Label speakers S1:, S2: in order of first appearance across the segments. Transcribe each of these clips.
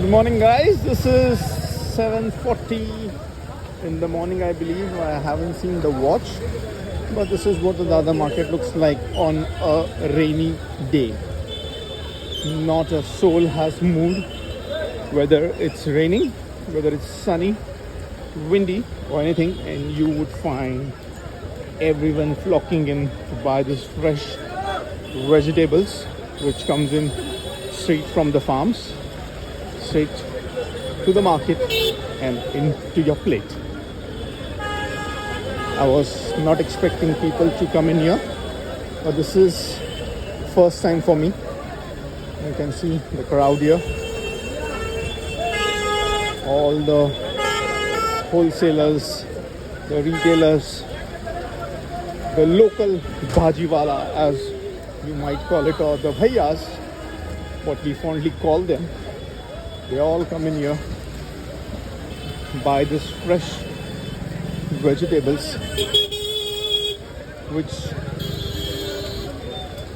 S1: Good morning, guys. This is 7:40 in the morning, I believe. I haven't seen the watch, but this is what the Dada market looks like on a rainy day. Not a soul has moved, whether it's raining, whether it's sunny, windy, or anything, and you would find everyone flocking in to buy this fresh vegetables, which comes in straight from the farms, straight to the market and into your plate. I was not expecting people to come in here, but this is first time for me. You can see the crowd here. All the wholesalers, the retailers, the local bhajiwala, as you might call it, or the bhaiyas, what we fondly call them. They all come in here, buy this fresh vegetables, which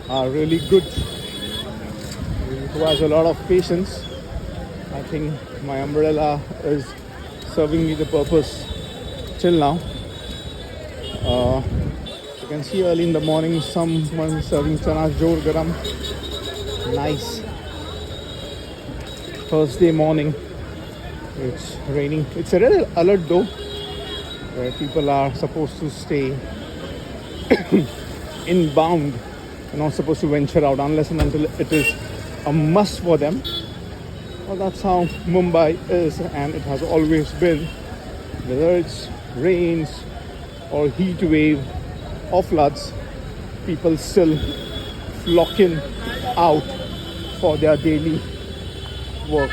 S1: are really good. It requires a lot of patience. I think my umbrella is serving me the purpose till now. You can see early in the morning someone serving chana jor garam. Nice. Thursday morning. It's raining. It's a red alert though, where people are supposed to stay inbound. They're not supposed to venture out unless and until it is a must for them. Well, that's how Mumbai is, and it has always been. Whether it's rains or heat wave or floods, people still flocking out for their daily work.